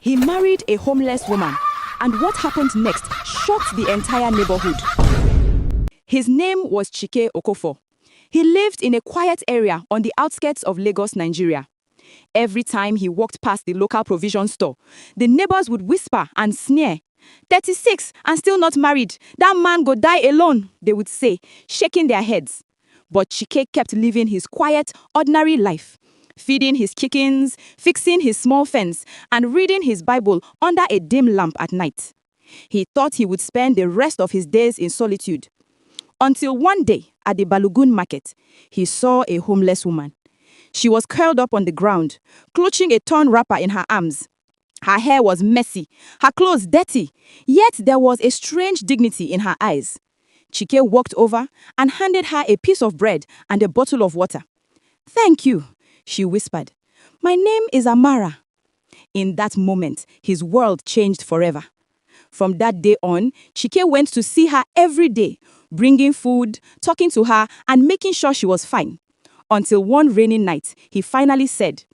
He married a homeless woman, and what happened next shocked the entire neighborhood. His name was Chike Okofor. He lived in a quiet area on the outskirts of Lagos, Nigeria. Every time he walked past the local provision store, the neighbors would whisper and sneer. 36 and still not married. That man go die alone, they would say, shaking their heads. But Chike kept living his quiet, ordinary life, feeding his chickens, fixing his small fence, and reading his Bible under a dim lamp at night. He thought he would spend the rest of his days in solitude. Until one day, at the Balogun market, he saw a homeless woman. She was curled up on the ground, clutching a torn wrapper in her arms. Her hair was messy, her clothes dirty, yet there was a strange dignity in her eyes. Chike walked over and handed her a piece of bread and a bottle of water. "Thank you," she whispered. "My name is Amara." In that moment, his world changed forever. From that day on, Chike went to see her every day, bringing food, talking to her, and making sure she was fine. Until one rainy night, he finally said,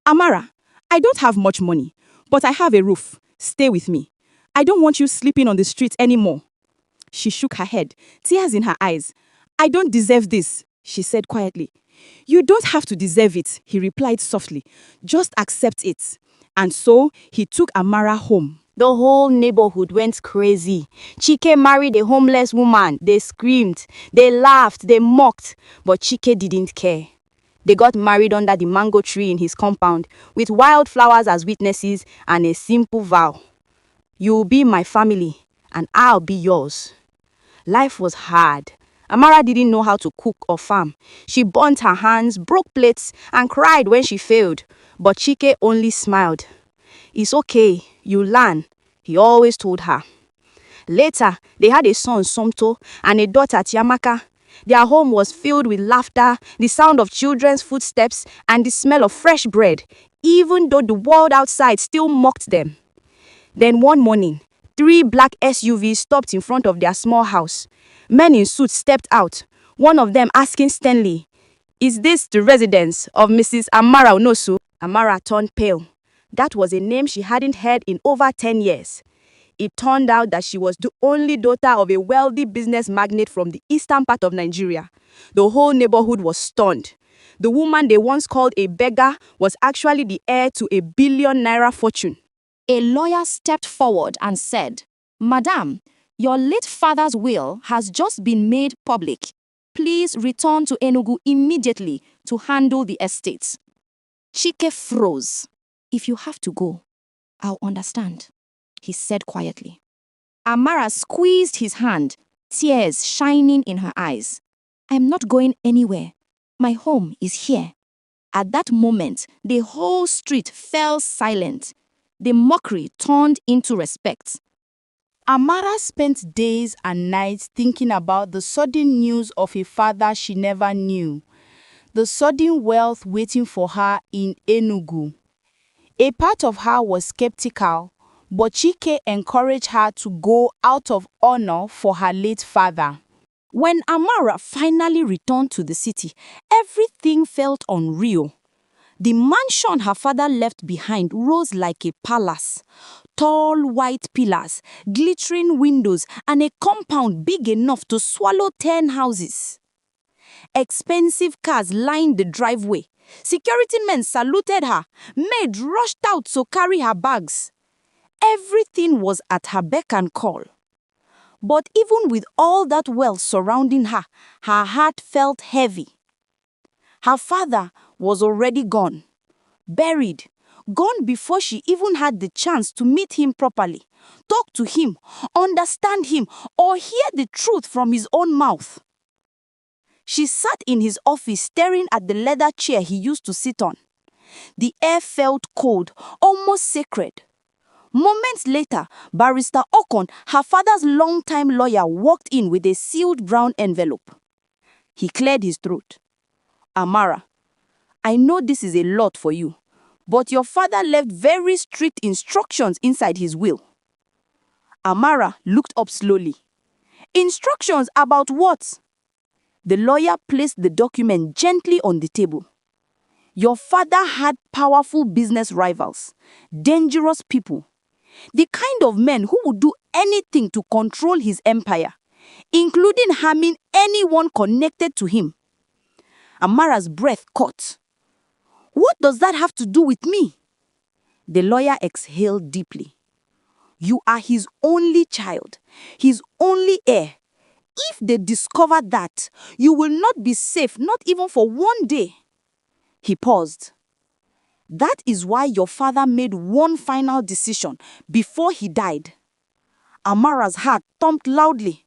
"Amara, I don't have much money, but I have a roof. Stay with me. I don't want you sleeping on the street anymore." She shook her head, tears in her eyes. "I don't deserve this," she said quietly. "You don't have to deserve it," he replied softly. "Just accept it." And so he took Amara home. The whole neighborhood went crazy. Chike married a homeless woman. They screamed, they laughed, they mocked, but Chike didn't care. They got married under the mango tree in his compound, with wildflowers as witnesses and a simple vow. "You'll be my family, and I'll be yours." Life was hard. Amara didn't know how to cook or farm. She burnt her hands, broke plates, and cried when she failed. But Chike only smiled. "It's okay, you learn," he always told her. Later, they had a son, Somto, and a daughter, Tiamaka. Their home was filled with laughter, the sound of children's footsteps, and the smell of fresh bread, even though the world outside still mocked them. Then one morning, 3 black SUVs stopped in front of their small house. Men in suits stepped out, one of them asking sternly, "Is this the residence of Mrs. Amara Onosu?" Amara turned pale. That was a name she hadn't heard in over 10 years. It turned out that she was the only daughter of a wealthy business magnate from the eastern part of Nigeria. The whole neighborhood was stunned. The woman they once called a beggar was actually the heir to a billion-naira fortune. A lawyer stepped forward and said, "Madam, your late father's will has just been made public. Please return to Enugu immediately to handle the estates." Chike froze. "If you have to go, I'll understand," he said quietly. Amara squeezed his hand, tears shining in her eyes. "I'm not going anywhere. My home is here." At that moment, the whole street fell silent. The mockery turned into respect. Amara spent days and nights thinking about the sudden news of a father she never knew, the sudden wealth waiting for her in Enugu. A part of her was skeptical, but Chike encouraged her to go out of honor for her late father. When Amara finally returned to the city, everything felt unreal. The mansion her father left behind rose like a palace. Tall white pillars, glittering windows, and a compound big enough to swallow 10 houses. Expensive cars lined the driveway. Security men saluted her. Maids rushed out to carry her bags. Everything was at her beck and call. But even with all that wealth surrounding her, her heart felt heavy. Her father was already gone, buried, gone before she even had the chance to meet him properly, talk to him, understand him, or hear the truth from his own mouth. She sat in his office staring at the leather chair he used to sit on. The air felt cold, almost sacred. Moments later, Barrister Okon, her father's longtime lawyer, walked in with a sealed brown envelope. He cleared his throat. "Amara, I know this is a lot for you, but your father left very strict instructions inside his will." Amara looked up slowly. "Instructions about what?" The lawyer placed the document gently on the table. Your father had powerful business rivals, dangerous people, the kind of men who would do anything to control his empire, including harming anyone connected to him. Amara's breath caught. What does that have to do with me? The lawyer exhaled deeply. You are his only child, his only heir. If they discover that, you will not be safe, not even for one day. He paused. That is why your father made one final decision before he died. Amara's heart thumped loudly.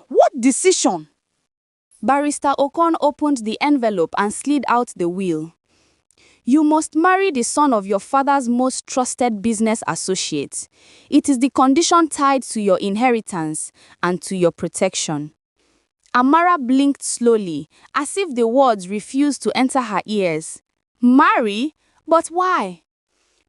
What decision? Barrister Okon opened the envelope and slid out the will. You must marry the son of your father's most trusted business associate. It is the condition tied to your inheritance and to your protection. Amara blinked slowly, as if the words refused to enter her ears. Marry? But why?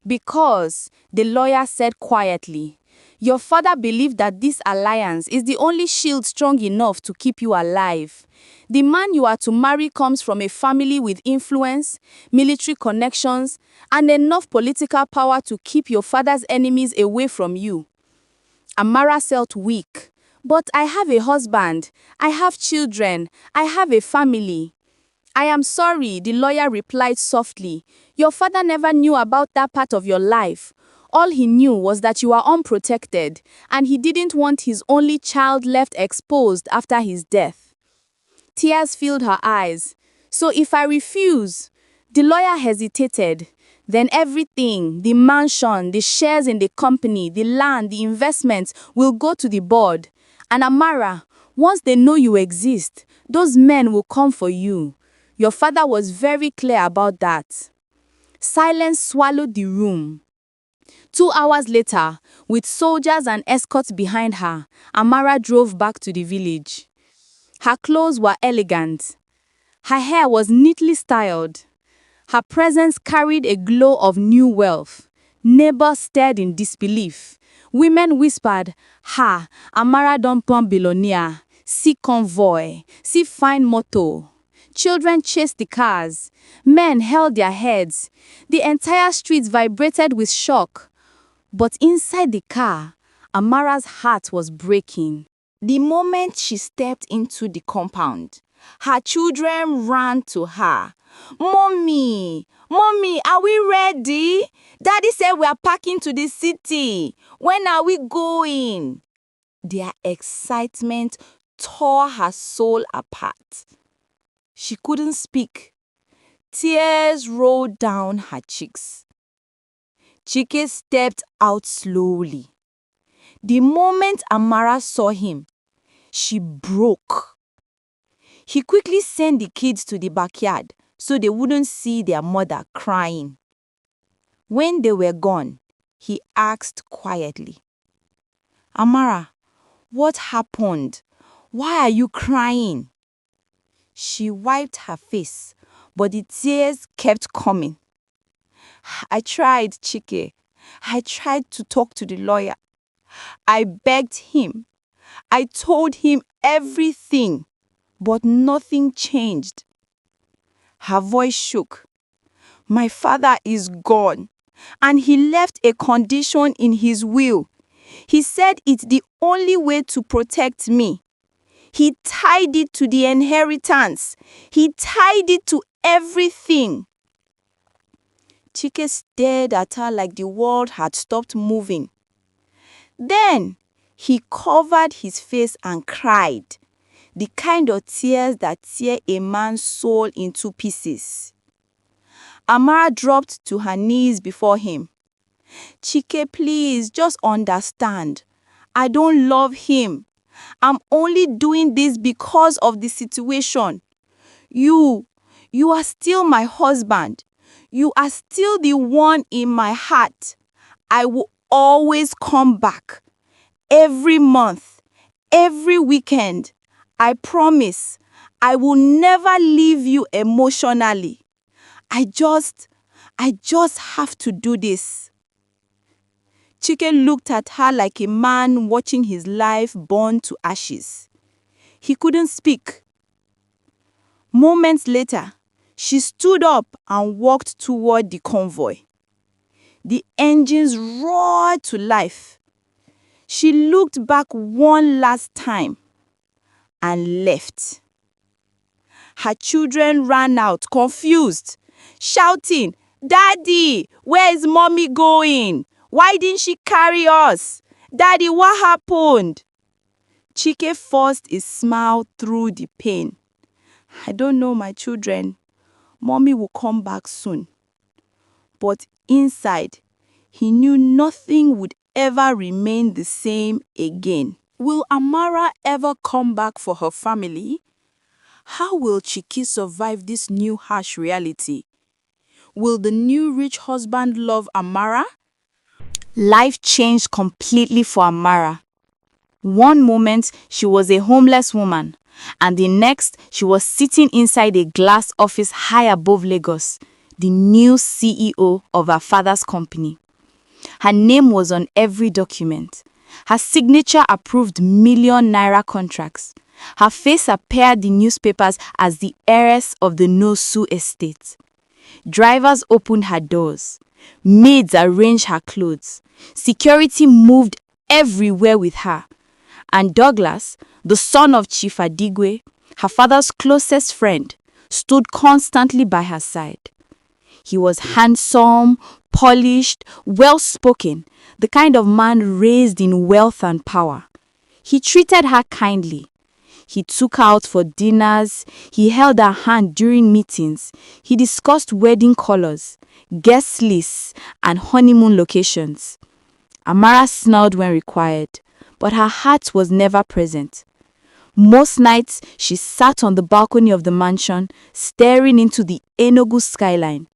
Because, the lawyer said quietly, your father believed that this alliance is the only shield strong enough to keep you alive. The man you are to marry comes from a family with influence, military connections, and enough political power to keep your father's enemies away from you. Amara felt weak. But I have a husband, I have children, I have a family. I am sorry, the lawyer replied softly. Your father never knew about that part of your life. All he knew was that you are unprotected, and he didn't want his only child left exposed after his death. Tears filled her eyes. So if I refuse? The lawyer hesitated. Then everything, the mansion, the shares in the company, the land, the investments will go to the board. And Amara, once they know you exist, those men will come for you. Your father was very clear about that. Silence swallowed the room. 2 hours later, with soldiers and escorts behind her, Amara drove back to the village. Her clothes were elegant. Her hair was neatly styled. Her presence carried a glow of new wealth. Neighbors stared in disbelief. Women whispered, Ha, Amara don pon billionaire. See convoy, see fine motor. Children chased the cars. Men held their heads. The entire street vibrated with shock. But inside the car, Amara's heart was breaking. The moment she stepped into the compound, her children ran to her. Mommy, are we ready? Daddy said we are packing to the city. When are we going? Their excitement tore her soul apart. She couldn't speak. Tears rolled down her cheeks. Chike stepped out slowly. The moment Amara saw him, she broke. He quickly sent the kids to the backyard so they wouldn't see their mother crying. When they were gone, he asked quietly, Amara, what happened? Why are you crying? She wiped her face, but the tears kept coming. I tried, Chike. I tried to talk to the lawyer. I begged him. I told him everything, but nothing changed. Her voice shook. My father is gone, and he left a condition in his will. He said it's the only way to protect me. He tied it to the inheritance. He tied it to everything. Chike stared at her like the world had stopped moving. Then he covered his face and cried, the kind of tears that tear a man's soul into pieces. Amara dropped to her knees before him. Chike, please, just understand. I don't love him. I'm only doing this because of the situation. You are still my husband. You are still the one in my heart. I will always come back. Every month, every weekend. I promise. I will never leave you emotionally. I just have to do this. Chike looked at her like a man watching his life burn to ashes. He couldn't speak. Moments later, She stood up and walked toward the convoy. The engines roared to life. She looked back one last time and left. Her children ran out, confused, shouting, "Daddy, where is mommy going? Why didn't she carry us? Daddy, what happened?" Chike forced a smile through the pain. "I don't know, my children. Mommy will come back soon." But inside, he knew nothing would ever remain the same again. Will Amara ever come back for her family? How will Chike survive this new harsh reality? Will the new rich husband love Amara? Life changed completely for Amara. One moment, she was a homeless woman, and the next, she was sitting inside a glass office high above Lagos, the new CEO of her father's company. Her name was on every document. Her signature approved million-naira contracts. Her face appeared in newspapers as the heiress of the No-Su estate. Drivers opened her doors. Maids arranged her clothes. Security moved everywhere with her. And Douglas, the son of Chief Adigwe, her father's closest friend, stood constantly by her side. He was handsome, polished, well-spoken, the kind of man raised in wealth and power. He treated her kindly. He took her out for dinners. He held her hand during meetings. He discussed wedding colors, guest lists, and honeymoon locations. Amara smiled when required, but her heart was never present. Most nights, she sat on the balcony of the mansion, staring into the Enugu skyline,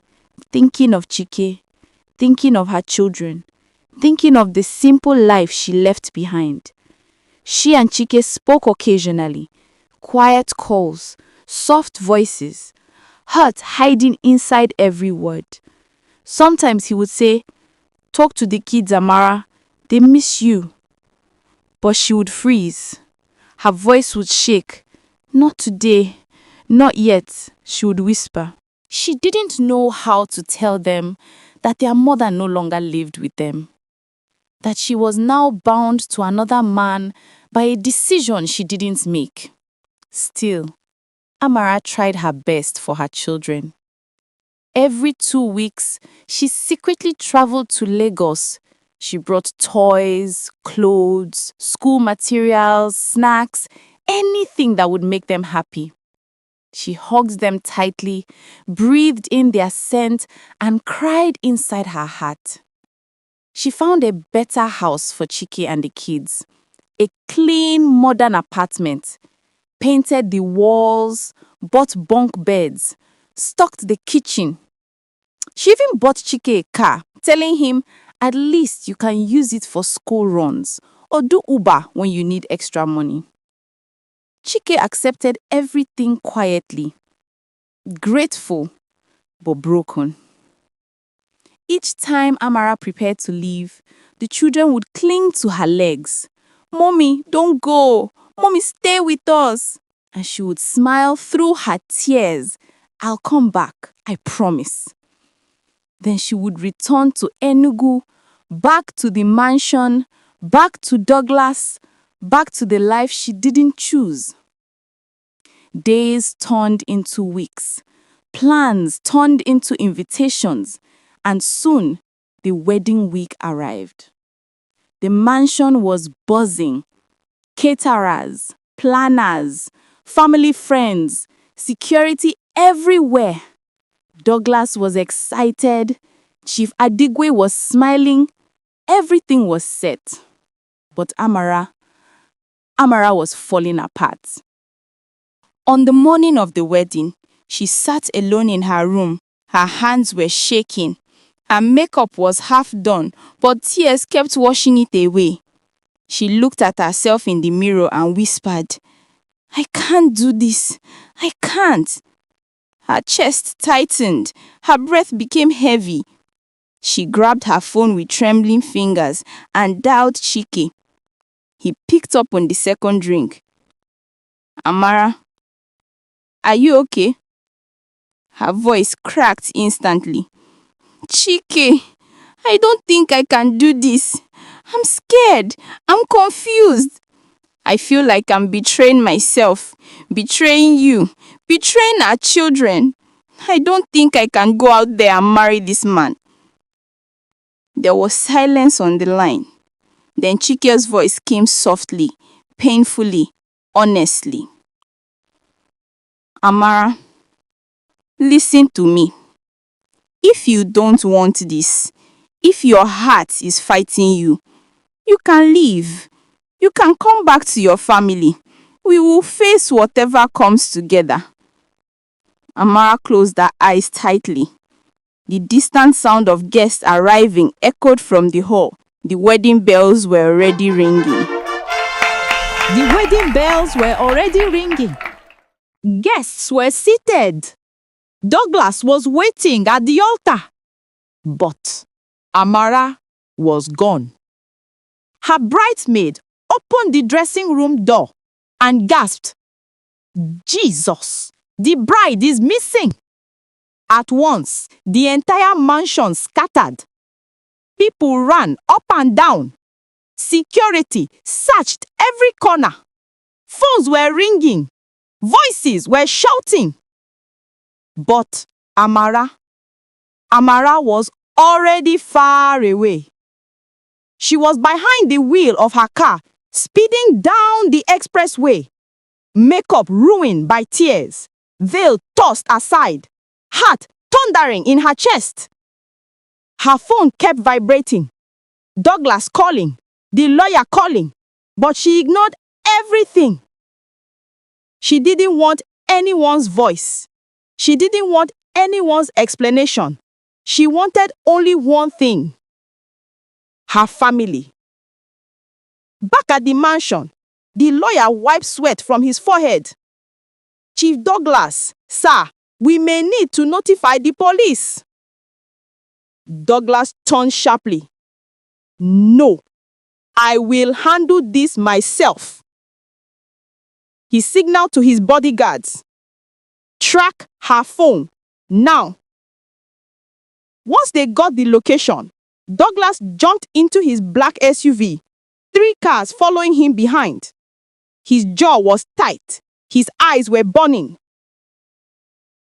thinking of Chike, thinking of her children, thinking of the simple life she left behind. She and Chike spoke occasionally, quiet calls, soft voices, hurt hiding inside every word. Sometimes he would say, "Talk to the kids, Amara, they miss you." But she would freeze. Her voice would shake. "Not today, not yet," she would whisper. She didn't know how to tell them that their mother no longer lived with them, that she was now bound to another man by a decision she didn't make. Still, Amara tried her best for her children. Every 2 weeks, she secretly traveled to Lagos. She brought toys, clothes, school materials, snacks, anything that would make them happy. She hugged them tightly, breathed in their scent, and cried inside her heart. She found a better house for Chike and the kids. A clean, modern apartment. Painted the walls, bought bunk beds, stocked the kitchen. She even bought Chike a car, telling him, "At least you can use it for school runs or do Uber when you need extra money." Chike accepted everything quietly, grateful but broken. Each time Amara prepared to leave, the children would cling to her legs. "Mommy, don't go. Mommy, stay with us." And she would smile through her tears. "I'll come back, I promise." Then she would return to Enugu, back to the mansion, back to Douglas, back to the life she didn't choose. Days turned into weeks. Plans turned into invitations. And soon, the wedding week arrived. The mansion was buzzing. Caterers, planners, family friends, security everywhere. Douglas was excited. Chief Adigwe was smiling. Everything was set. But Amara was falling apart. On the morning of the wedding, she sat alone in her room. Her hands were shaking. Her makeup was half done, but tears kept washing it away. She looked at herself in the mirror and whispered, "I can't do this. I can't." Her chest tightened. Her breath became heavy. She grabbed her phone with trembling fingers and dialed Chike. He picked up on the second ring. "Amara, are you okay?" Her voice cracked instantly. Chike, I don't think I can do this. I'm scared. I'm confused. I feel like I'm betraying myself, betraying you, betraying our children. I don't think I can go out there and marry this man. There was silence on the line. Then Chike's voice came softly, painfully, honestly. Amara, listen to me. If you don't want this, if your heart is fighting you, you can leave. You can come back to your family. We will face whatever comes together. Amara closed her eyes tightly. The distant sound of guests arriving echoed from the hall. The wedding bells were already ringing. The wedding bells were already ringing. Guests were seated. Douglas was waiting at the altar. But Amara was gone. Her bridesmaid opened the dressing room door and gasped, "Jesus, the bride is missing!" At once, the entire mansion scattered. People ran up and down. Security searched every corner. Phones were ringing. Voices were shouting. But Amara was already far away. She was behind the wheel of her car, speeding down the expressway. Makeup ruined by tears, veil tossed aside, heart thundering in her chest. Her phone kept vibrating. Douglas calling, the lawyer calling, but she ignored everything. She didn't want anyone's voice. She didn't want anyone's explanation. She wanted only one thing: her family. Back at the mansion, the lawyer wiped sweat from his forehead. "Chief Douglas, sir, we may need to notify the police." Douglas turned sharply. "No, I will handle this myself." He signaled to his bodyguards. "Track her phone, now." Once they got the location, Douglas jumped into his black SUV, 3 cars following him behind. His jaw was tight. His eyes were burning.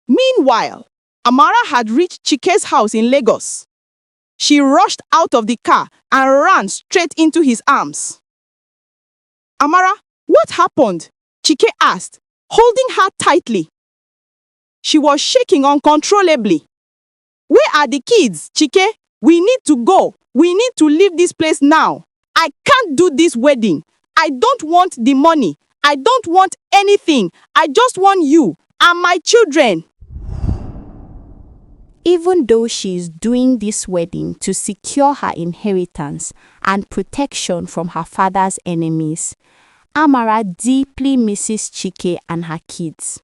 Meanwhile, Amara had reached Chike's house in Lagos. She rushed out of the car and ran straight into his arms. "Amara, what happened?" Chike asked, holding her tightly. She was shaking uncontrollably. "Where are the kids, Chike? We need to go. We need to leave this place now. I can't do this wedding. I don't want the money. I don't want anything. I just want you and my children." Even though she is doing this wedding to secure her inheritance and protection from her father's enemies, Amara deeply misses Chike and her kids.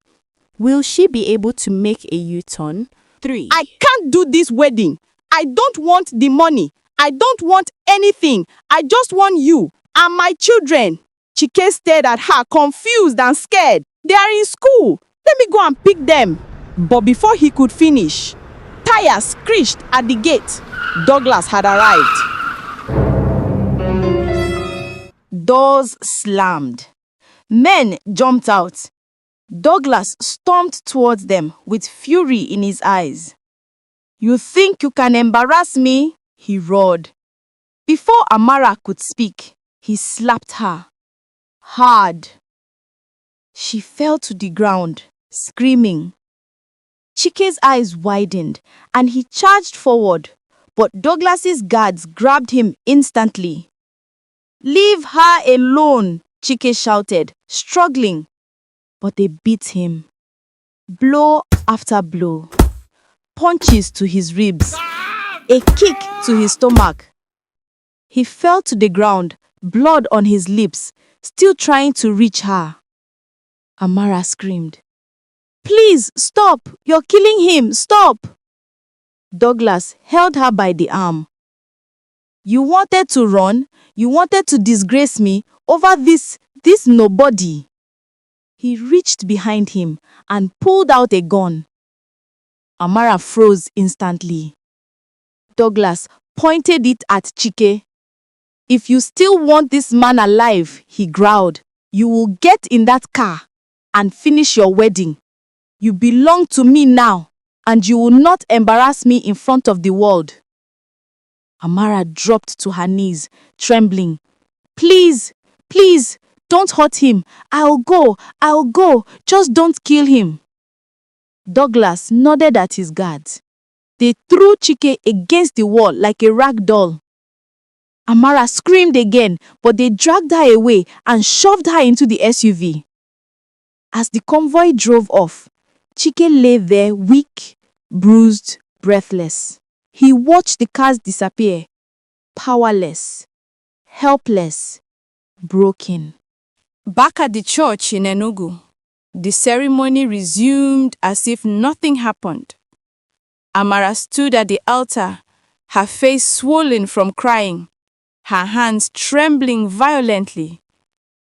Will she be able to make a U-turn? 3. "I can't do this wedding. I don't want the money. I don't want anything. I just want you and my children." Chike stared at her, confused and scared. "They are in school. Let me go and pick them." But before he could finish, tires screeched at the gate. Douglas had arrived. Doors slammed. Men jumped out. Douglas stormed towards them with fury in his eyes. "You think you can embarrass me?" he roared. Before Amara could speak, he slapped her hard. She fell to the ground, screaming. Chike's eyes widened and he charged forward, but Douglas's guards grabbed him instantly. "Leave her alone," Chike shouted, struggling. But they beat him. Blow after blow. Punches to his ribs. A kick to his stomach. He fell to the ground, blood on his lips, still trying to reach her. Amara screamed, "Please, stop! You're killing him! Stop!" Douglas held her by the arm. "You wanted to run? You wanted to disgrace me over this nobody." He reached behind him and pulled out a gun. Amara froze instantly. Douglas pointed it at Chike. "If you still want this man alive," he growled, "you will get in that car and finish your wedding. You belong to me now, and you will not embarrass me in front of the world." Amara dropped to her knees, trembling. "Please, please, don't hurt him. I'll go. Just don't kill him." Douglas nodded at his guards. They threw Chike against the wall like a rag doll. Amara screamed again, but they dragged her away and shoved her into the SUV. As the convoy drove off, Chike lay there weak, bruised, breathless. He watched the cars disappear, powerless, helpless, broken. Back at the church in Enugu, the ceremony resumed as if nothing happened. Amara stood at the altar, her face swollen from crying, her hands trembling violently.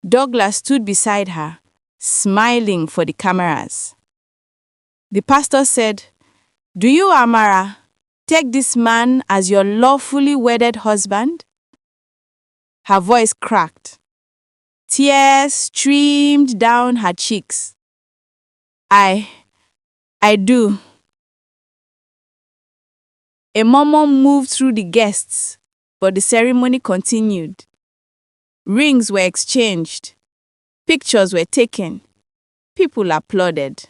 Douglas stood beside her, smiling for the cameras. The pastor said, "Do you, Amara, take this man as your lawfully wedded husband?" Her voice cracked. Tears streamed down her cheeks. I do." A murmur moved through the guests, but the ceremony continued. Rings were exchanged. Pictures were taken. People applauded.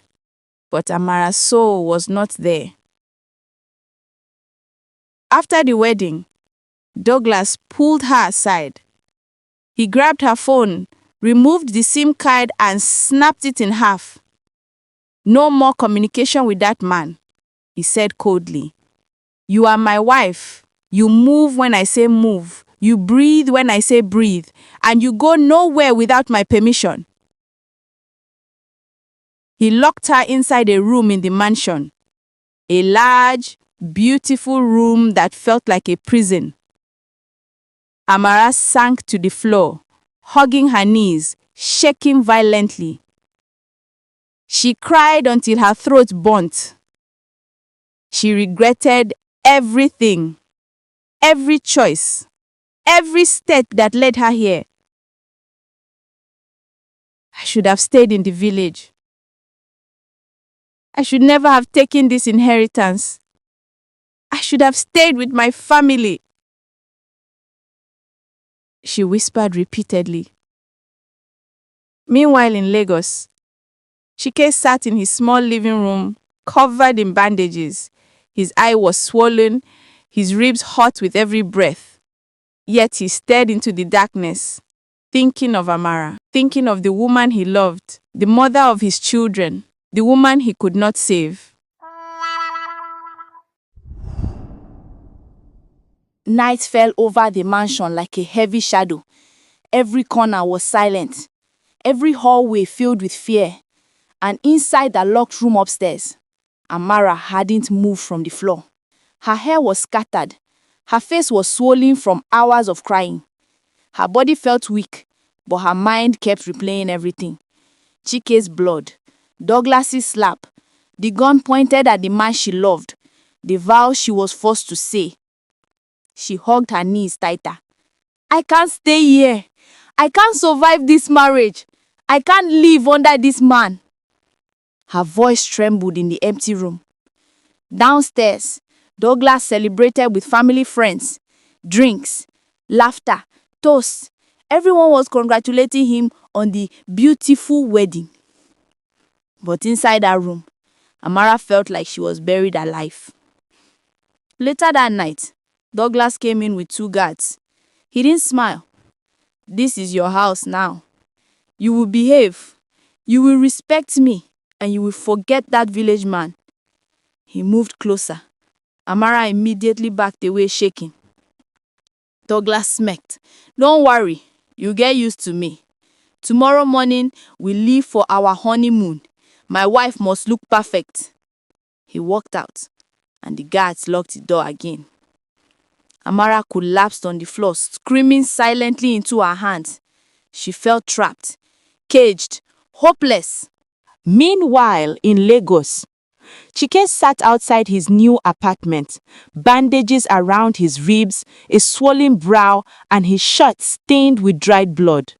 But Amara's soul was not there. After the wedding, Douglas pulled her aside. He grabbed her phone, removed the SIM card, and snapped it in half. "No more communication with that man," he said coldly. "You are my wife. You move when I say move. You breathe when I say breathe. And you go nowhere without my permission." He locked her inside a room in the mansion. A large, beautiful room that felt like a prison. Amara sank to the floor, hugging her knees, shaking violently. She cried until her throat burnt. She regretted everything, every choice, every step that led her here. "I should have stayed in the village. I should never have taken this inheritance. I should have stayed with my family," she whispered repeatedly. Meanwhile in Lagos, Chike sat in his small living room, covered in bandages. His eye was swollen, his ribs hot with every breath. Yet he stared into the darkness, thinking of Amara, thinking of the woman he loved, the mother of his children, the woman he could not save. Night fell over the mansion like a heavy shadow. Every corner was silent. Every hallway filled with fear. And inside the locked room upstairs, Amara hadn't moved from the floor. Her hair was scattered. Her face was swollen from hours of crying. Her body felt weak, but her mind kept replaying everything. Chike's blood, Douglas's slap, the gun pointed at the man she loved, the vow she was forced to say. She hugged her knees tighter. "I can't stay here. I can't survive this marriage. I can't live under this man." Her voice trembled in the empty room. Downstairs, Douglas celebrated with family friends. Drinks, laughter, toasts. Everyone was congratulating him on the beautiful wedding. But inside her room, Amara felt like she was buried alive. Later that night, Douglas came in with 2 guards. He didn't smile. "This is your house now. You will behave. You will respect me, and you will forget that village man." He moved closer. Amara immediately backed away, shaking. Douglas smirked. "Don't worry, you'll get used to me. Tomorrow morning, we leave for our honeymoon. My wife must look perfect." He walked out, and the guards locked the door again. Amara collapsed on the floor, screaming silently into her hands. She felt trapped, caged, hopeless. Meanwhile, in Lagos, Chike sat outside his new apartment, bandages around his ribs, a swollen brow, and his shirt stained with dried blood.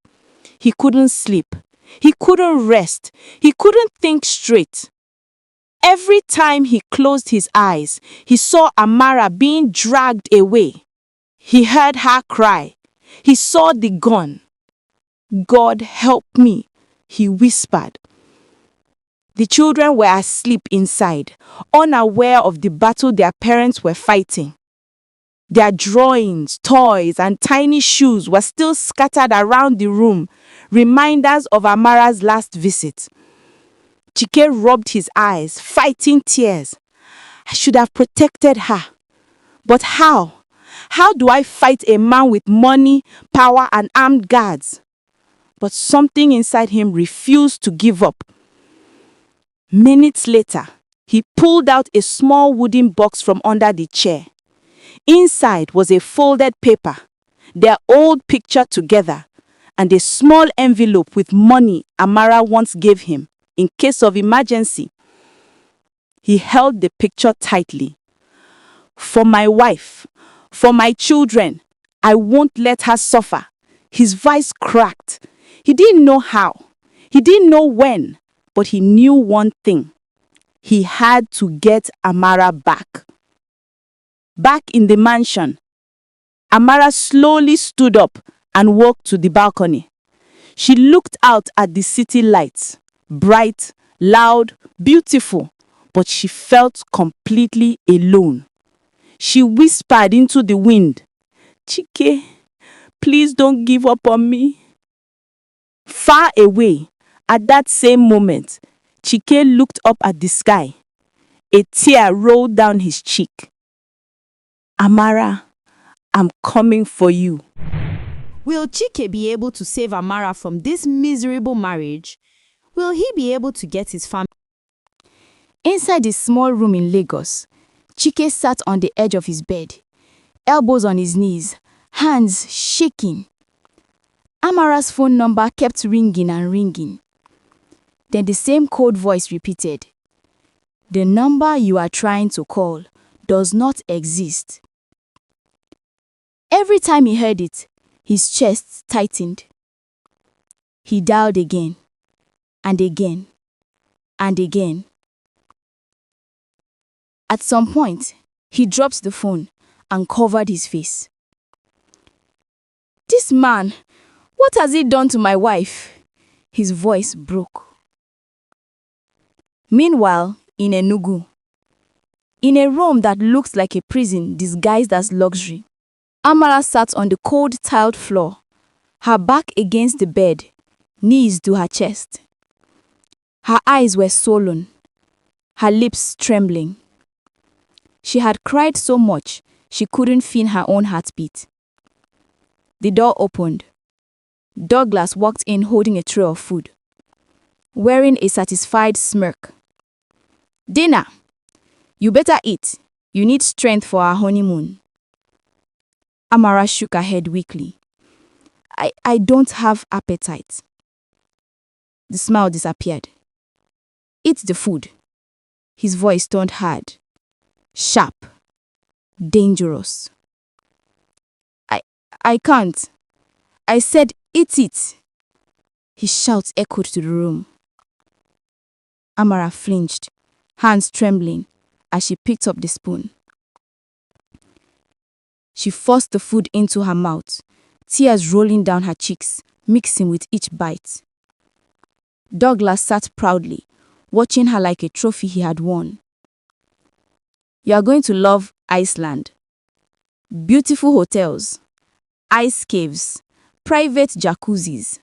He couldn't sleep. He couldn't rest. He couldn't think straight. Every time he closed his eyes, he saw Amara being dragged away. He heard her cry. He saw the gun. "God help me," he whispered. The children were asleep inside, unaware of the battle their parents were fighting. Their drawings, toys, and tiny shoes were still scattered around the room, reminders of Amara's last visit. Chike rubbed his eyes, fighting tears. I should have protected her. But how? How do I fight a man with money, power, and armed guards? But something inside him refused to give up. Minutes later, he pulled out a small wooden box from under the chair. Inside was a folded paper, their old picture together, and a small envelope with money Amara once gave him in case of emergency. He held the picture tightly. "For my wife, for my children, I won't let her suffer." His voice cracked. He didn't know how. He didn't know when, but he knew one thing. He had to get Amara back. Back in the mansion, Amara slowly stood up and walked to the balcony. She looked out at the city lights, bright, loud, beautiful, but she felt completely alone. She whispered into the wind, "Chike, please don't give up on me." Far away, at that same moment, Chike looked up at the sky. A tear rolled down his cheek. "Amara, I'm coming for you." Will Chike be able to save Amara from this miserable marriage? Will he be able to get his family? Inside his small room in Lagos, Chike sat on the edge of his bed, elbows on his knees, hands shaking. Amara's phone number kept ringing and ringing. Then the same cold voice repeated, "The number you are trying to call does not exist." Every time he heard it, his chest tightened. He dialed again, and again, and again. At some point, he dropped the phone and covered his face. "This man, what has he done to my wife?" His voice broke. Meanwhile, in Enugu, in a room that looked like a prison disguised as luxury, Amara sat on the cold tiled floor, her back against the bed, knees to her chest. Her eyes were swollen, her lips trembling. She had cried so much she couldn't feel her own heartbeat. The door opened. Douglas walked in holding a tray of food, wearing a satisfied smirk. "Dinner. You better eat. You need strength for our honeymoon." Amara shook her head weakly. I don't have appetite." The smile disappeared. "Eat the food." His voice turned hard, sharp, dangerous. I can't. I said eat it." His shout echoed to the room. Amara flinched, hands trembling, as she picked up the spoon. She forced the food into her mouth, tears rolling down her cheeks, mixing with each bite. Douglas sat proudly, watching her like a trophy he had won. "You are going to love Iceland. Beautiful hotels, ice caves, private jacuzzis.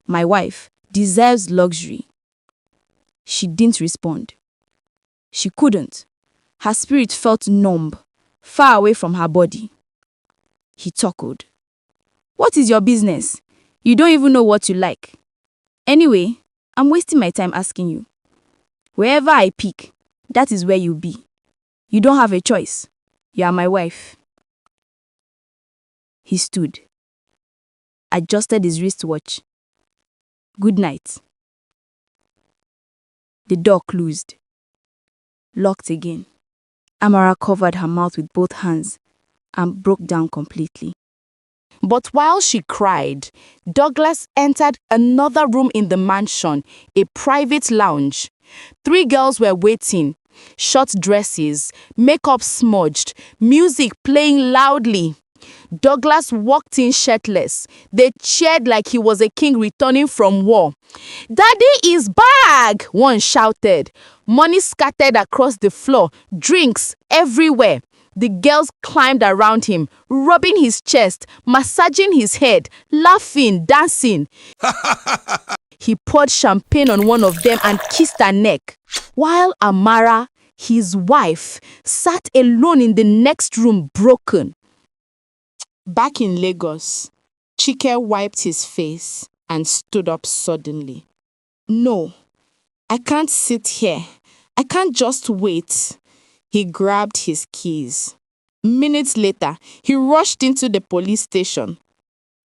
My wife deserves luxury." She didn't respond. She couldn't. Her spirit felt numb, far away from her body. He chuckled. "What is your business? You don't even know what you like. Anyway, I'm wasting my time asking you. Wherever I pick, that is where you'll be. You don't have a choice. You are my wife." He stood, adjusted his wristwatch. "Good night." The door closed. locked again. Amara covered her mouth with both hands and broke down completely. But while she cried, Douglas entered another room in the mansion, a private lounge. 3 girls were waiting, short dresses, makeup smudged, music playing loudly. Douglas walked in shirtless. They cheered like he was a king returning from war. "Daddy is back!" one shouted. Money scattered across the floor, drinks everywhere. The girls climbed around him, rubbing his chest, massaging his head, laughing, dancing. He poured champagne on one of them and kissed her neck, while Amara, his wife, sat alone in the next room, broken. Back in Lagos, Chike wiped his face and stood up suddenly. "No, I can't sit here. I can't just wait." He grabbed his keys. Minutes later, he rushed into the police station.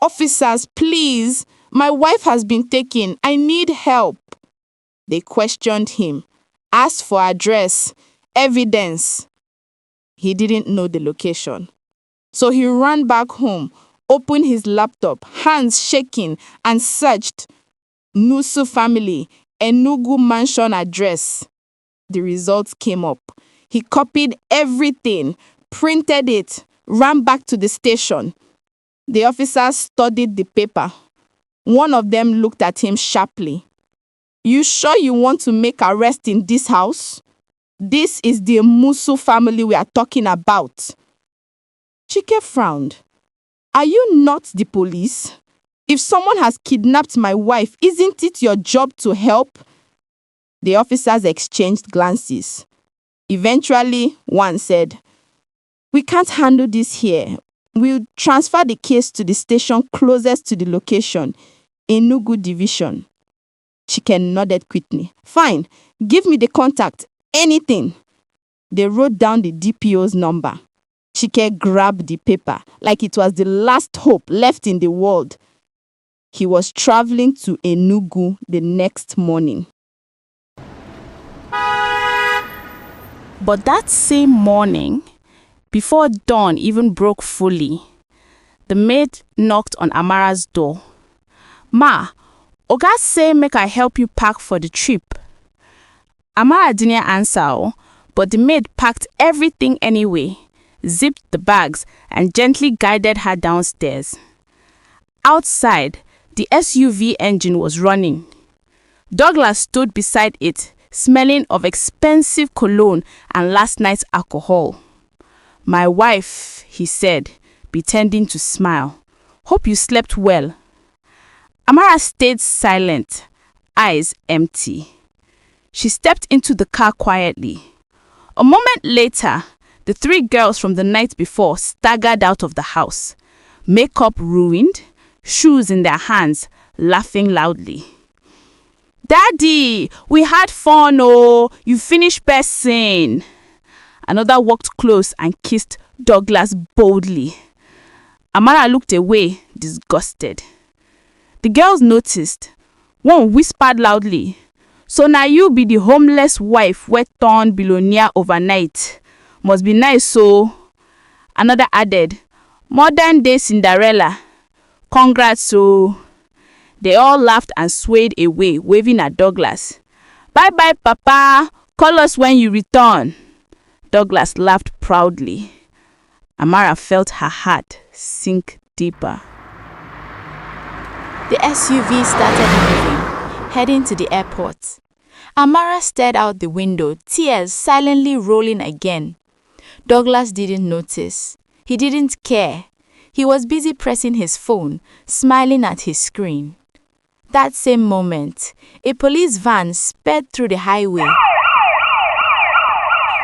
"Officers, please, my wife has been taken. I need help." They questioned him, asked for address, evidence. He didn't know the location. So he ran back home, opened his laptop, hands shaking, and searched Nusu family, Enugu mansion address. The results came up. He copied everything, printed it, ran back to the station. The officers studied the paper. One of them looked at him sharply. "You sure you want to make arrest in this house? This is the Musu family we are talking about." Chike frowned. "Are you not the police? If someone has kidnapped my wife, isn't it your job to help?" The officers exchanged glances. Eventually, one said, "We can't handle this here. We'll transfer the case to the station closest to the location, Enugu Division." Chicken nodded quickly. "Fine, give me the contact, anything." They wrote down the DPO's number. Chike grabbed the paper like it was the last hope left in the world. He was traveling to Enugu the next morning. But that same morning, before dawn even broke fully, the maid knocked on Amara's door. "Ma, Oga say make I help you pack for the trip." Amara didn't answer, but the maid packed everything anyway, zipped the bags, and gently guided her downstairs. Outside, the SUV engine was running. Douglas stood beside it, smelling of expensive cologne and last night's alcohol. "My wife," he said, pretending to smile. "Hope you slept well." Amara stayed silent, eyes empty. She stepped into the car quietly. A moment later, the 3 girls from the night before staggered out of the house, makeup ruined, shoes in their hands, laughing loudly. "Daddy, we had fun, oh, you finished person." Another walked close and kissed Douglas boldly. Amara looked away, disgusted. The girls noticed. One whispered loudly, "So now you be the homeless wife wey turn billionaire overnight. Must be nice, so." Another added, "Modern day Cinderella. Congrats, so." They all laughed and swayed away, waving at Douglas. "Bye-bye, Papa. Call us when you return." Douglas laughed proudly. Amara felt her heart sink deeper. The SUV started moving, heading to the airport. Amara stared out the window, tears silently rolling again. Douglas didn't notice. He didn't care. He was busy pressing his phone, smiling at his screen. That same moment, a police van sped through the highway.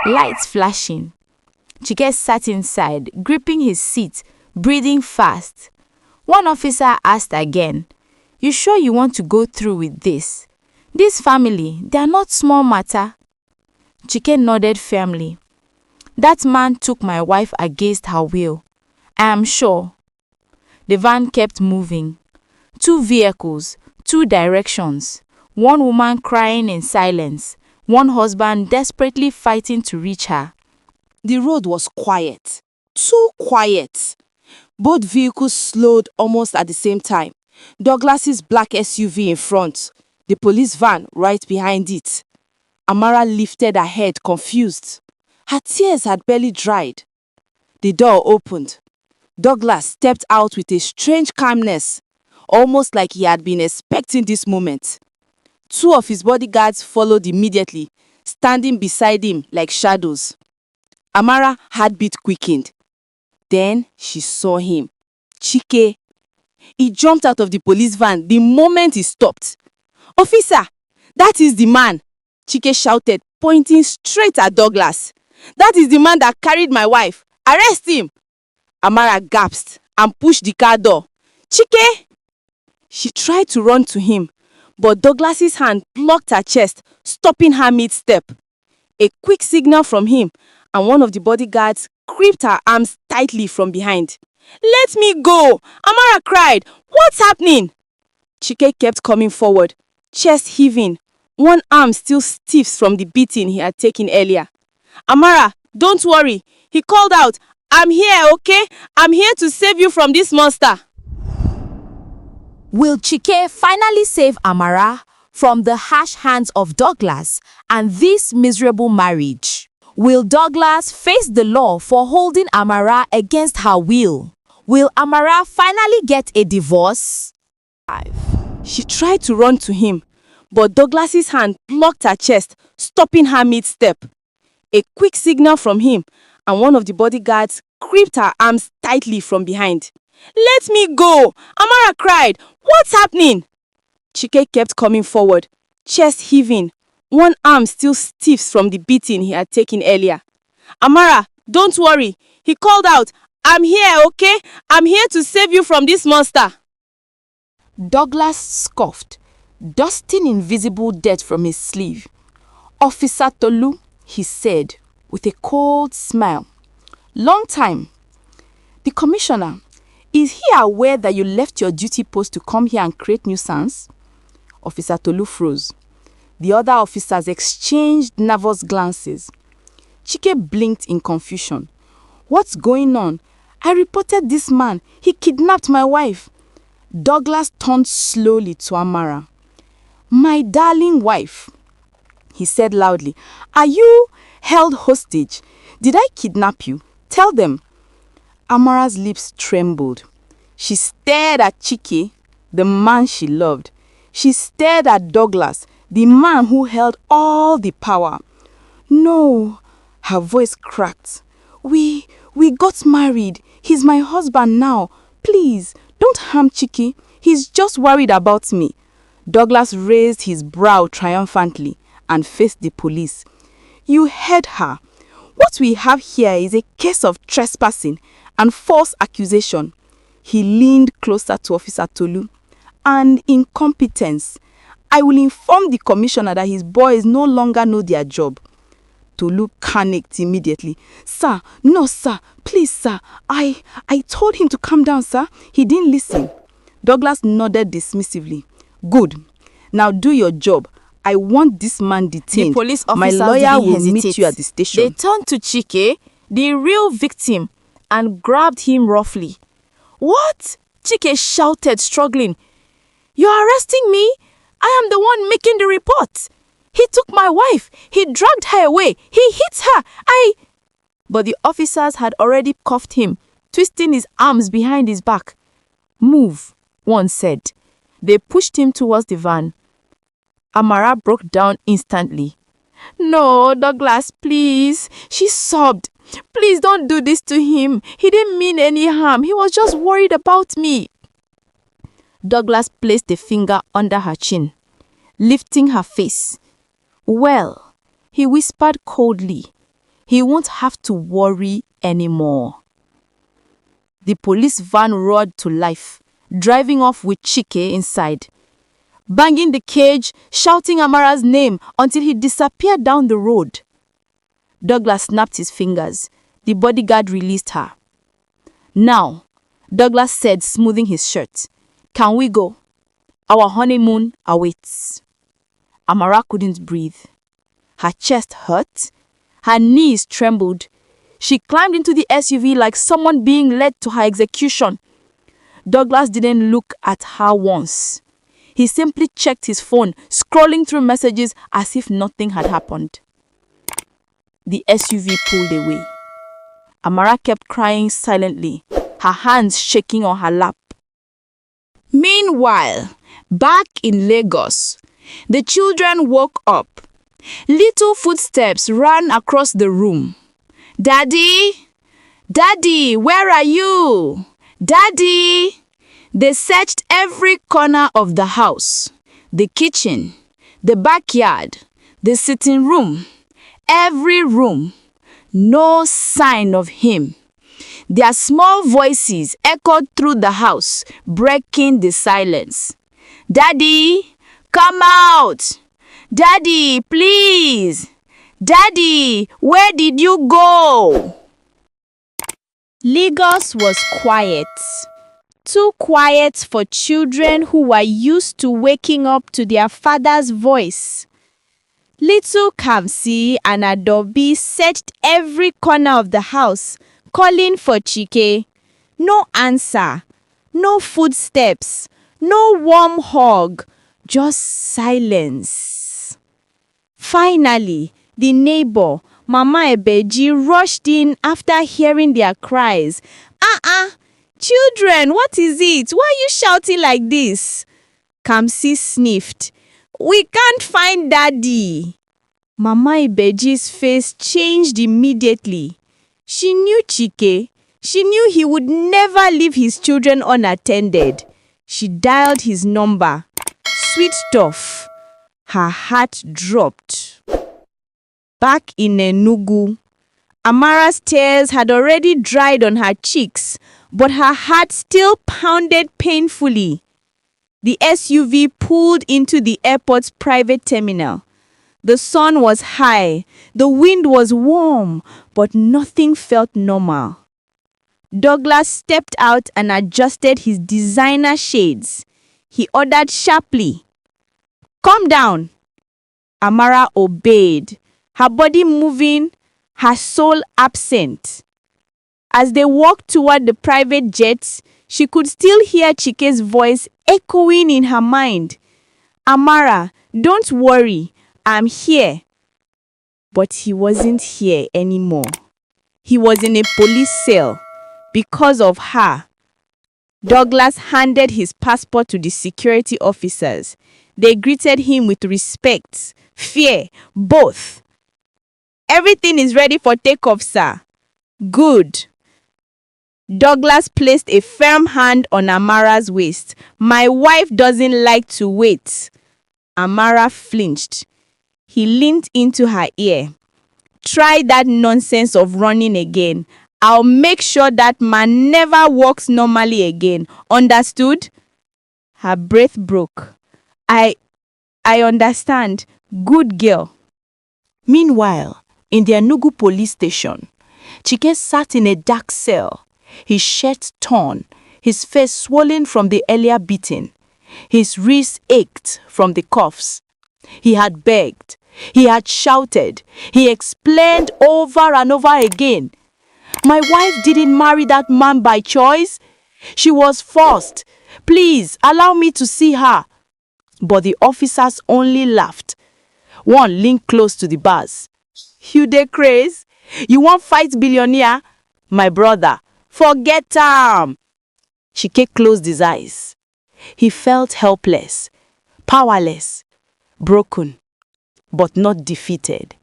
Lights flashing. Chike sat inside, gripping his seat, breathing fast. One officer asked again, "You sure you want to go through with this? This family, they are not small matter." Chike nodded firmly. "That man took my wife against her will. I am sure." The van kept moving. 2 vehicles, 2 directions. One woman crying in silence. one husband desperately fighting to reach her. The road was quiet, too quiet. Both vehicles slowed almost at the same time. Douglas's black SUV in front, the police van right behind it. Amara lifted her head, confused. Her tears had barely dried. The door opened. Douglas stepped out with a strange calmness, almost like he had been expecting this moment. Two of his bodyguards followed immediately, standing beside him like shadows. Amara's heartbeat quickened. Then she saw him. Chike. He jumped out of the police van the moment he stopped. "Officer, that is the man," Chike shouted, pointing straight at Douglas. "That is the man that carried my wife. Arrest him!" Amara gasped and pushed the car door. "Chike!" She tried to run to him, but Douglas's hand blocked her chest, stopping her mid-step. A quick signal from him, and one of the bodyguards gripped her arms tightly from behind. "Let me go!" Amara cried. "What's happening?" Chike kept coming forward, chest heaving, one arm still stiff from the beating he had taken earlier. "Amara, don't worry," he called out. "I'm here, okay? I'm here to save you from this monster." Will Chike finally save Amara from the harsh hands of Douglas and this miserable marriage? Will Douglas face the law for holding Amara against her will? Will Amara finally get a divorce? She tried to run to him, but Douglas's hand blocked her chest, stopping her mid-step. A quick signal from him, and one of the bodyguards gripped her arms tightly from behind. "Let me go!" Amara cried. "What's happening?" Chike kept coming forward, chest heaving, one arm still stiff from the beating he had taken earlier. "Amara, don't worry," he called out. "I'm here, okay? I'm here to save you from this monster." Douglas scoffed, dusting invisible dirt from his sleeve. "Officer Tolu," he said with a cold smile. "Long time. The commissioner, is he aware that you left your duty post to come here and create nuisance?" Officer Tolu froze. The other officers exchanged nervous glances. Chike blinked in confusion. "What's going on? I reported this man. He kidnapped my wife." Douglas turned slowly to Amara. "My darling wife," he said loudly, "are you held hostage? Did I kidnap you? Tell them." Amara's lips trembled. She stared at Chike, the man she loved. She stared at Douglas, the man who held all the power. "No," her voice cracked. We got married. He's my husband now. Please, don't harm Chike. He's just worried about me." Douglas raised his brow triumphantly and faced the police. "You heard her. What we have here is a case of trespassing and false accusation." He leaned closer to Officer Tolu. "And incompetence. I will inform the commissioner that his boys no longer know their job." Tolu panicked immediately. "Sir, no sir, please sir, I told him to calm down, sir. He didn't listen." Douglas nodded dismissively. "Good. Now do your job. I want this man detained. The police My officers lawyer didn't will meet hesitate. you at the station." They turned to Chike, the real victim, and grabbed him roughly. "What?" Chike shouted, struggling. "You're arresting me? I am the one making the report. He took my wife. He dragged her away. He hit her. But the officers had already cuffed him, twisting his arms behind his back. "Move," one said. They pushed him towards the van. Amara broke down instantly. "No, Douglas, please," she sobbed. "Please don't do this to him. He didn't mean any harm. He was just worried about me." Douglas placed a finger under her chin, lifting her face. "Well," he whispered coldly, "he won't have to worry anymore." The police van roared to life, driving off with Chike inside, banging the cage, shouting Amara's name until he disappeared down the road. Douglas snapped his fingers. The bodyguard released her. "Now," Douglas said, smoothing his shirt, "can we go? Our honeymoon awaits." Amara couldn't breathe. Her chest hurt. Her knees trembled. She climbed into the SUV like someone being led to her execution. Douglas didn't look at her once. He simply checked his phone, scrolling through messages as if nothing had happened. The SUV pulled away. Amara kept crying silently, her hands shaking on her lap. Meanwhile, back in Lagos, the children woke up. Little footsteps ran across the room. "Daddy? Daddy, where are you? Daddy?" They searched every corner of the house, the kitchen, the backyard, the sitting room, every room. No sign of him. Their small voices echoed through the house, breaking the silence. "Daddy, come out! Daddy, please! Daddy, where did you go?" Lagos was quiet. Too quiet for children who were used to waking up to their father's voice. Little Kamsi and Adobe searched every corner of the house, calling for Chike. No answer, no footsteps, no warm hug, just silence. Finally, the neighbor, Mama Ebeji, rushed in after hearing their cries. Children, what is it? Why are you shouting like this? Kamsi sniffed. "We can't find Daddy." Mama Ibeji's face changed immediately. She knew Chike. She knew he would never leave his children unattended. She dialed his number. Switched off. Her heart dropped. Back in Enugu, Amara's tears had already dried on her cheeks, but her heart still pounded painfully. The SUV pulled into the airport's private terminal. The sun was high, the wind was warm, but nothing felt normal. Douglas stepped out and adjusted his designer shades. He ordered sharply, "Calm down." Amara obeyed, her body moving, her soul absent. As they walked toward the private jets, she could still hear Chike's voice echoing in her mind. "Amara, don't worry, I'm here." But he wasn't here anymore. He was in a police cell because of her. Douglas handed his passport to the security officers. They greeted him with respect, fear, both. "Everything is ready for takeoff, sir." "Good." Douglas placed a firm hand on Amara's waist. "My wife doesn't like to wait." Amara flinched. He leaned into her ear. "Try that nonsense of running again. I'll make sure that man never walks normally again. Understood?" Her breath broke. I understand. Good girl." Meanwhile, in the Enugu police station, Chike sat in a dark cell, his shirt torn, his face swollen from the earlier beating. His wrists ached from the cuffs. He had begged. He had shouted. He explained over and over again. "My wife didn't marry that man by choice. She was forced. Please, allow me to see her." But the officers only laughed. One leaned close to the bars. "You dey craze? You want fight billionaire? My brother, forget am." Chike closed his eyes. He felt helpless, powerless, broken, but not defeated.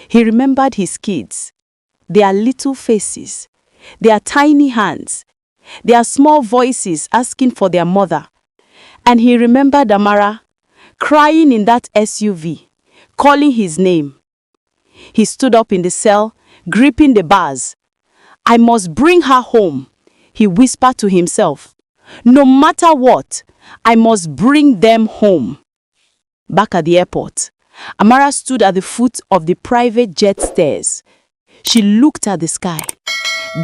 He remembered his kids, their little faces, their tiny hands, their small voices asking for their mother. And he remembered Amara, crying in that SUV, calling his name. He stood up in the cell, gripping the bars. "I must bring her home," he whispered to himself. "No matter what, I must bring them home." Back at the airport, Amara stood at the foot of the private jet stairs. She looked at the sky,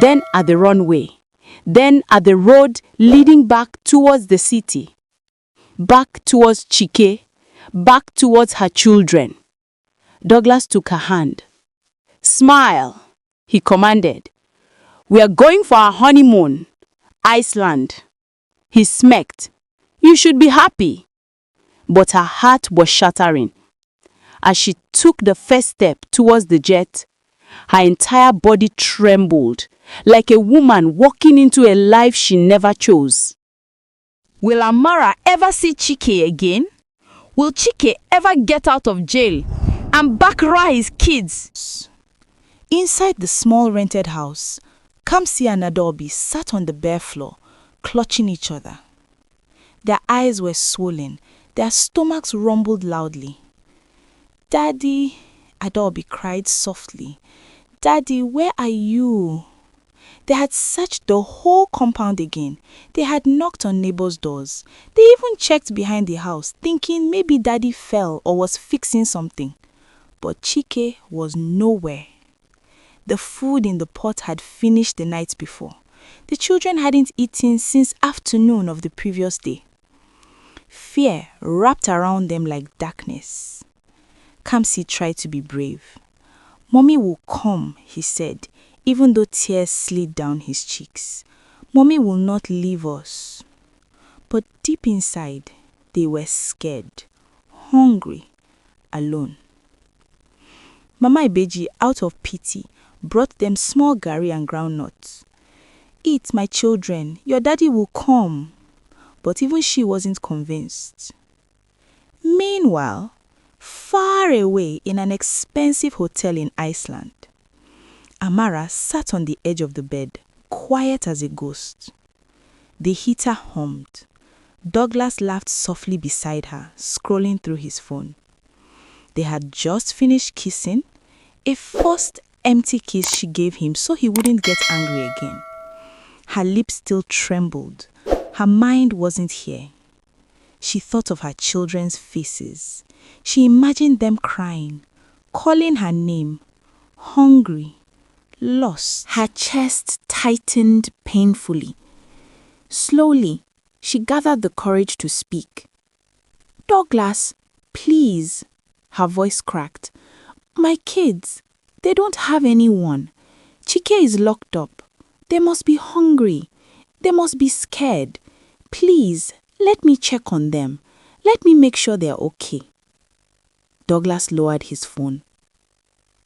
then at the runway, then at the road leading back towards the city, back towards Chike, back towards her children. Douglas took her hand. "Smile," he commanded. "We are going for our honeymoon. Iceland." He smirked. "You should be happy." But her heart was shattering. As she took the first step towards the jet, her entire body trembled, like a woman walking into a life she never chose. Will Amara ever see Chike again? Will Chike ever get out of jail and back his kids? Inside the small rented house, Kamsi and Adobe sat on the bare floor, clutching each other. Their eyes were swollen, their stomachs rumbled loudly. "Daddy," Adobe cried softly. "Daddy, where are you?" They had searched the whole compound again. They had knocked on neighbors' doors. They even checked behind the house, thinking maybe Daddy fell or was fixing something. But Chike was nowhere. The food in the pot had finished the night before. The children hadn't eaten since afternoon of the previous day. Fear wrapped around them like darkness. Kamsi tried to be brave. "Mommy will come," he said, even though tears slid down his cheeks. "Mommy will not leave us." But deep inside, they were scared, hungry, alone. Mama Ibeji, out of pity, brought them small gari and groundnuts. "Eat, my children, your daddy will come." But even she wasn't convinced. Meanwhile, far away in an expensive hotel in Iceland, Amara sat on the edge of the bed, quiet as a ghost. The heater hummed. Douglas laughed softly beside her, scrolling through his phone. They had just finished kissing, a first empty kiss she gave him so he wouldn't get angry again. Her lips still trembled. Her mind wasn't here. She thought of her children's faces. She imagined them crying, calling her name, hungry, lost. Her chest tightened painfully. Slowly, she gathered the courage to speak. "Douglas, please," her voice cracked. "My kids, they don't have anyone. Chike is locked up. They must be hungry. They must be scared. Please, let me check on them. Let me make sure they're okay." Douglas lowered his phone.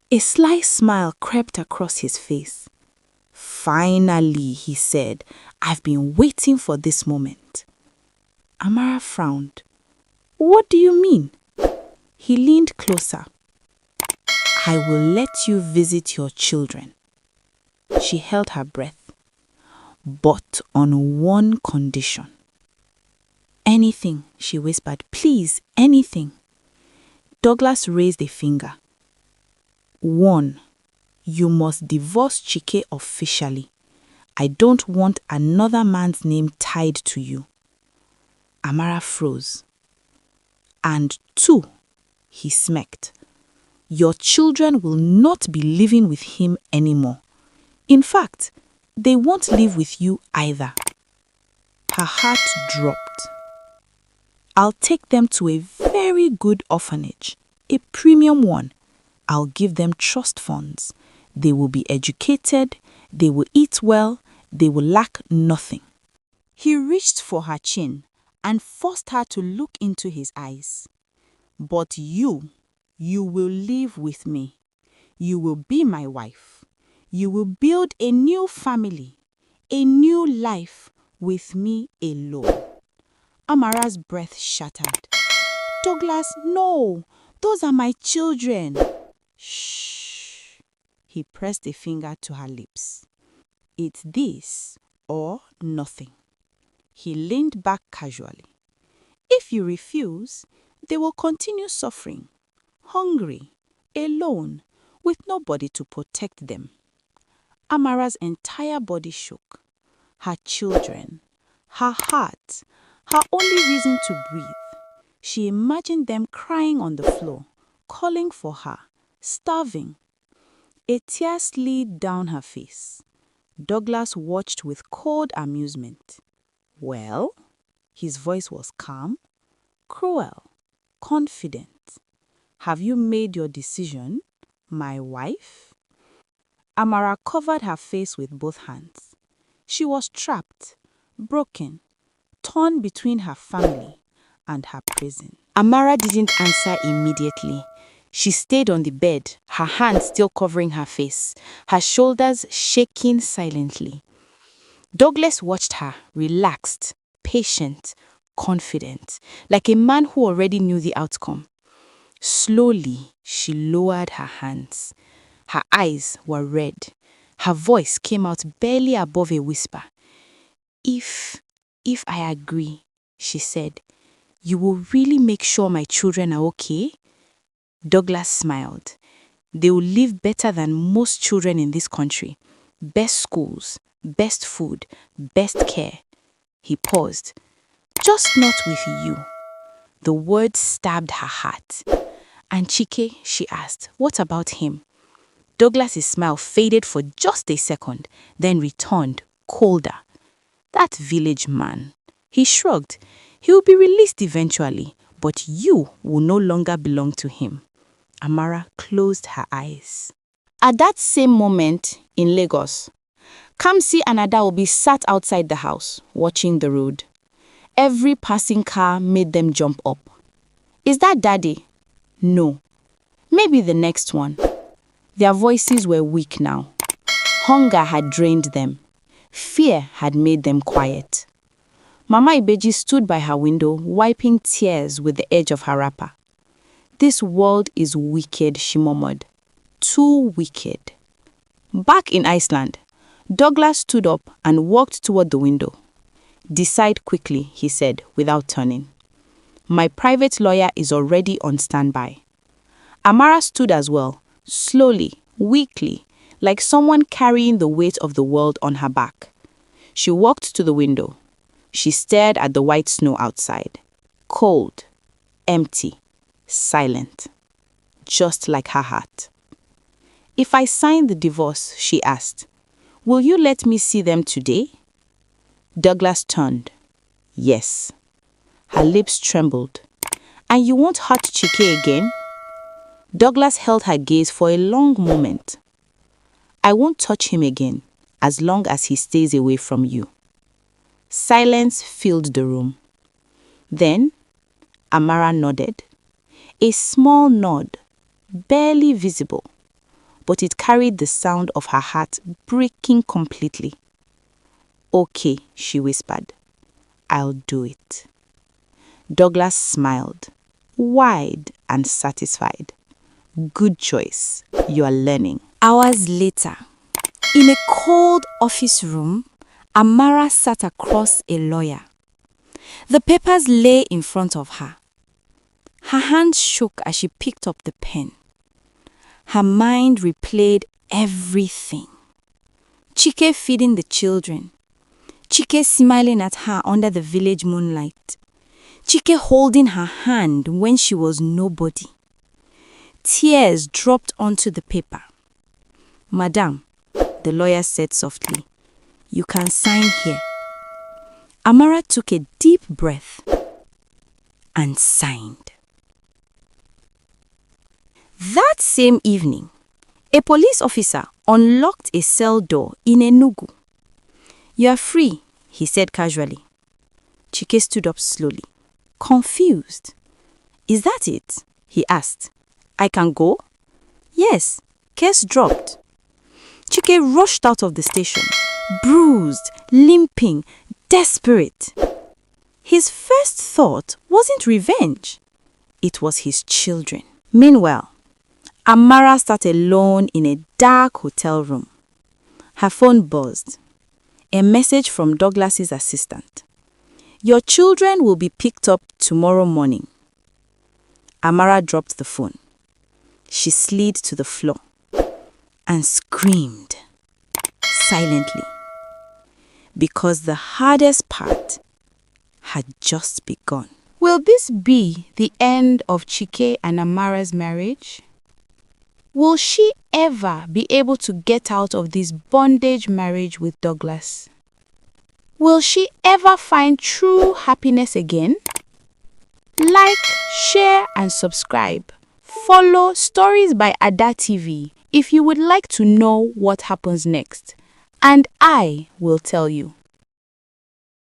A sly smile crept across his face. "Finally," he said, "I've been waiting for this moment." Amara frowned. "What do you mean?" He leaned closer. "I will let you visit your children." She held her breath. "But on one condition." "Anything," she whispered. "Please, anything." Douglas raised a finger. "One, you must divorce Chike officially. I don't want another man's name tied to you." Amara froze. "And two," he smirked, "your children will not be living with him anymore. In fact, they won't live with you either." Her heart dropped. "I'll take them to a very good orphanage, a premium one. I'll give them trust funds. They will be educated, they will eat well, they will lack nothing." He reached for her chin and forced her to look into his eyes. "But you will live with me. You will be my wife. You will build a new family, a new life with me alone." Amara's breath shattered. "Douglas, no! Those are my children." "Shh." He pressed a finger to her lips. "It's this or nothing." He leaned back casually. "If you refuse, they will continue suffering, hungry, alone, with nobody to protect them." Amara's entire body shook. Her children, her heart, her only reason to breathe. She imagined them crying on the floor, calling for her, starving. A tear slid down her face. Douglas watched with cold amusement. "Well?" His voice was calm, cruel, confident. Have you made your decision, my wife? Amara covered her face with both hands. She was trapped, broken, torn between her family and her prison. Amara didn't answer immediately. She stayed on the bed, her hands still covering her face, her shoulders shaking silently. Douglas watched her, relaxed, patient, confident, like a man who already knew the outcome. Slowly, she lowered her hands. Her eyes were red. Her voice came out barely above a whisper. If I agree, she said, you will really make sure my children are okay? Douglas smiled. They will live better than most children in this country. Best schools, best food, best care. He paused. Just not with you. The word stabbed her heart. And Chike, she asked, what about him? Douglas's smile faded for just a second, then returned, colder. That village man. He shrugged. He will be released eventually, but you will no longer belong to him. Amara closed her eyes. At that same moment, in Lagos, Kamsi and Adaobi sat outside the house, watching the road. Every passing car made them jump up. Is that Daddy? No. Maybe the next one. Their voices were weak now. Hunger had drained them. Fear had made them quiet. Mama Ibeji stood by her window, wiping tears with the edge of her wrapper. This world is wicked, she murmured. Too wicked. Back in Iceland, Douglas stood up and walked toward the window. Decide quickly, he said, without turning. My private lawyer is already on standby. Amara stood as well, slowly, weakly, like someone carrying the weight of the world on her back. She walked to the window. She stared at the white snow outside. Cold, empty, silent, just like her heart. If I sign the divorce, she asked, will you let me see them today? Douglas turned. Yes. Her lips trembled. And you won't hurt Chike again? Douglas held her gaze for a long moment. I won't touch him again, as long as he stays away from you. Silence filled the room. Then, Amara nodded. A small nod, barely visible, but it carried the sound of her heart breaking completely. Okay, she whispered. I'll do it. Douglas smiled, wide and satisfied. Good choice. You are learning. Hours later, in a cold office room, Amara sat across a lawyer. The papers lay in front of her. Her hands shook as she picked up the pen. Her mind replayed everything. Chike feeding the children. Chike smiling at her under the village moonlight. Chike holding her hand when she was nobody. Tears dropped onto the paper. Madam, the lawyer said softly, you can sign here. Amara took a deep breath and signed. That same evening, a police officer unlocked a cell door in Enugu. You are free, he said casually. Chike stood up slowly, confused. Is that it? He asked. I can go? Yes, case dropped. Chike rushed out of the station, bruised, limping, desperate. His first thought wasn't revenge. It was his children. Meanwhile, Amara sat alone in a dark hotel room. Her phone buzzed. A message from Douglas's assistant. Your children will be picked up tomorrow morning. Amara dropped the phone. She slid to the floor and screamed silently because the hardest part had just begun. Will this be the end of Chike and Amara's marriage? Will she ever be able to get out of this bondage marriage with Douglas? Will she ever find true happiness again? Like, share and subscribe Follow Stories by Ada TV if you would like to know what happens next. And I will tell you.